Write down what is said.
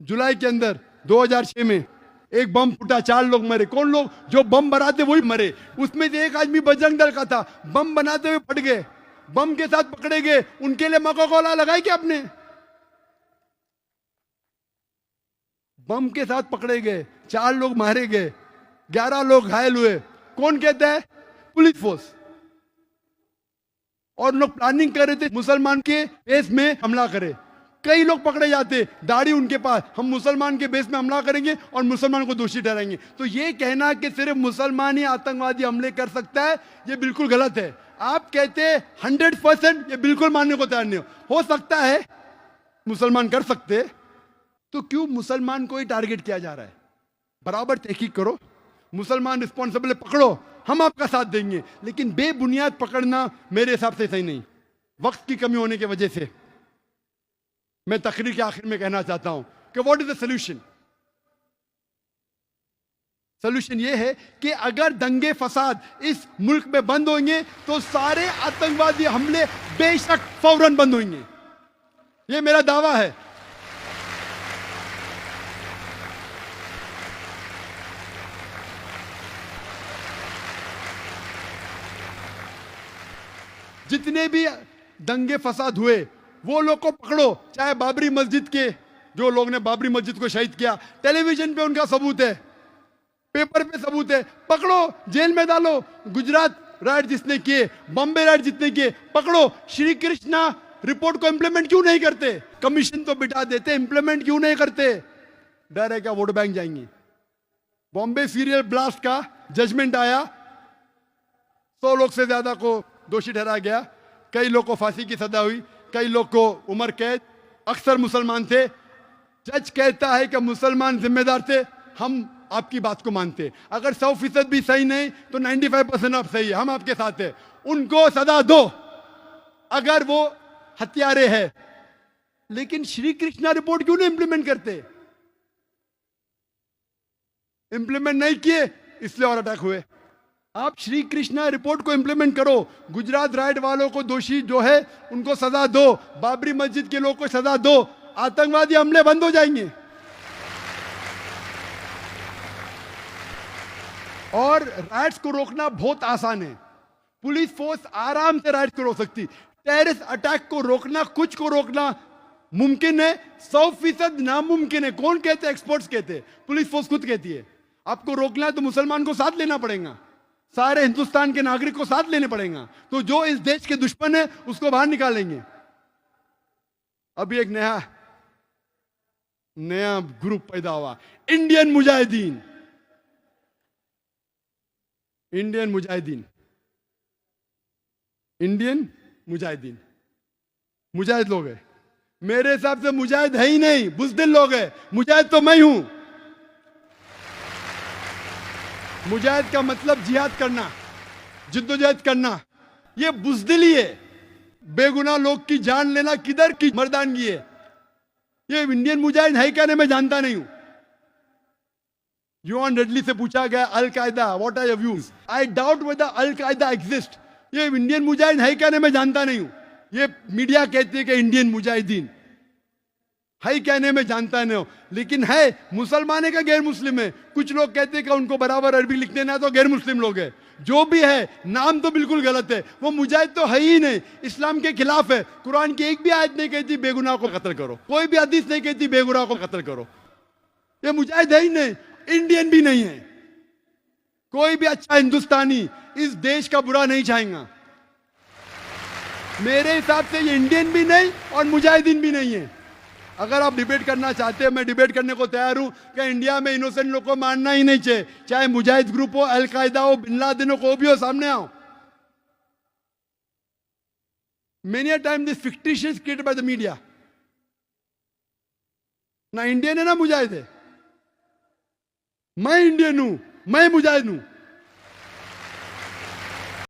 जुलाई के अंदर 2006 में एक बम फूटा, 4 लोग मरे। कौन लोग? जो बम बनाते वही मरे। उसमें से एक आदमी बजरंग दल का था, बम बनाते हुए फट गए, बम के साथ पकड़े गए। उनके लिए कोका कोला लगाई क्या आपने? बम के साथ पकड़े गए, 4 लोग मारे गए, 11 लोग घायल हुए। कौन कहता है? Police force. और लोग प्लानिंग कर रहे थे मुसलमान के बेस में हमला करे। कई लोग पकड़े जाते, दाढ़ी उनके पास, हम मुसलमान के बेस में हमला करेंगे और मुसलमान को दोषी ठहराएंगे। तो ये कहना कि सिर्फ मुसलमान ही आतंकवादी हमले कर सकता है, ये बिल्कुल गलत है। आप कहते 100%, ये बिल्कुल मानने को तैयार नहीं हो सकता है मुसलमान कर सकते, तो क्यों मुसलमान को ही टारगेट किया जा रहा है? बराबर तहकीक करो, मुसलमान रिस्पॉन्सिबल पकड़ो, हम आपका साथ देंगे। लेकिन बेबुनियाद पकड़ना मेरे हिसाब से सही नहीं। वक्त की कमी होने की वजह से मैं तकरीर के आखिर में कहना चाहता हूं कि what is the solution. Solution यह है कि अगर दंगे फसाद इस मुल्क में बंद होंगे तो सारे आतंकवादी हमले बेशक फौरन बंद होंगे। यह मेरा दावा है। जितने भी दंगे फसाद हुए वो लोग को पकड़ो, चाहे बाबरी मस्जिद के जो लोग ने बाबरी मस्जिद को शहीद किया, टेलीविजन पे उनका सबूत है, पेपर पे सबूत है, पकड़ो, जेल में डालो। गुजरात राइट जिसने किए, बॉम्बे राइट जितने किए, पकड़ो। श्री कृष्णा रिपोर्ट को इंप्लीमेंट क्यों नहीं करते? कमीशन तो बिठा देते, इंप्लीमेंट क्यों नहीं करते? डर है क्या वोट बैंक जाएंगी? बॉम्बे सीरियल ब्लास्ट का जजमेंट आया, 100 लोग से ज्यादा को दोषी ठहराया गया, कई लोग को फांसी की सजा हुई, कई लोग को उम्र कैद, अक्सर मुसलमान थे। जज कहता है कि मुसलमान जिम्मेदार थे, हम आपकी बात को मानते। अगर 100% भी सही नहीं तो 95% आप सही है, हम आपके साथ हैं। उनको सजा दो अगर वो हत्यारे हैं। लेकिन श्री कृष्णा रिपोर्ट क्यों नहीं इंप्लीमेंट करते? इंप्लीमेंट नहीं किए इसलिए और अटैक हुए। आप श्री कृष्णा रिपोर्ट को इंप्लीमेंट करो, गुजरात राइट वालों को दोषी जो है उनको सजा दो, बाबरी मस्जिद के लोगों को सजा दो, आतंकवादी हमले बंद हो जाएंगे। और राइट्स को रोकना बहुत आसान है, पुलिस फोर्स आराम से राइट्स को रोक सकती। टेररिस्ट अटैक को रोकना, कुछ को रोकना मुमकिन है, 100% नामुमकिन है। कौन कहते? एक्सपर्ट्स कहते, पुलिस फोर्स खुद कहती है। आपको रोकना है तो मुसलमान को साथ लेना पड़ेगा, सारे हिंदुस्तान के नागरिक को साथ लेने पड़ेगा। तो जो इस देश के दुश्मन है उसको बाहर निकालेंगे। अभी एक नया ग्रुप पैदा हुआ, इंडियन मुजाहिदीन। इंडियन मुजाहिदीन मुजाहिद लोग है। मेरे हिसाब से मुजाहिद है ही नहीं, बुज़दिल लोग है। मुजाहिद तो मैं हूं। मुजाहिद का मतलब जिहाद करना, जिद्दोजहद करना, ये बुज़दिली है। बेगुनाह लोग की जान लेना किधर की मर्दानगी है? ये इंडियन मुजाहिद है क्या? मैं जानता नहीं हूं। योहान रेडली से पूछा गया Al Qaeda what are your views, I doubt whether Al Qaeda exist. ये इंडियन मुजाहिद है क्या? मैं जानता नहीं हूं। ये मीडिया कहती है कि इंडियन मुजाहिदीन है, कहने में जानता नहीं हो, लेकिन है। मुसलमान है का गैर मुस्लिम है? कुछ लोग कहते हैं कि उनको बराबर अरबी लिखते ना, तो गैर मुस्लिम लोग है। जो भी है, नाम तो बिल्कुल गलत है। वो मुजाहिद तो है ही नहीं, इस्लाम के खिलाफ है। कुरान की एक भी आयत नहीं कहती बेगुनाह को कत्ल करो, कोई भी हदीस नहीं कहती बेगुनाह को कत्ल करो। ये मुजाहिद है ही नहीं, इंडियन भी नहीं है। कोई भी अच्छा हिंदुस्तानी इस देश का बुरा नहीं चाहेगा। मेरे हिसाब से ये इंडियन भी नहीं और मुजाहिदीन भी नहीं है। अगर आप डिबेट करना चाहते हैं, मैं डिबेट करने को तैयार हूं कि इंडिया में इनोसेंट लोग को मारना ही नहीं चाहिए, चाहे मुजाहिद ग्रुप हो, अल कायदा हो, बिन लादेन हो, को भी हो, सामने आओ। Many a time this fictitious created by the media. ना इंडियन है ना मुजाहिद है। मैं इंडियन हूं, मैं मुजाहिद हूं।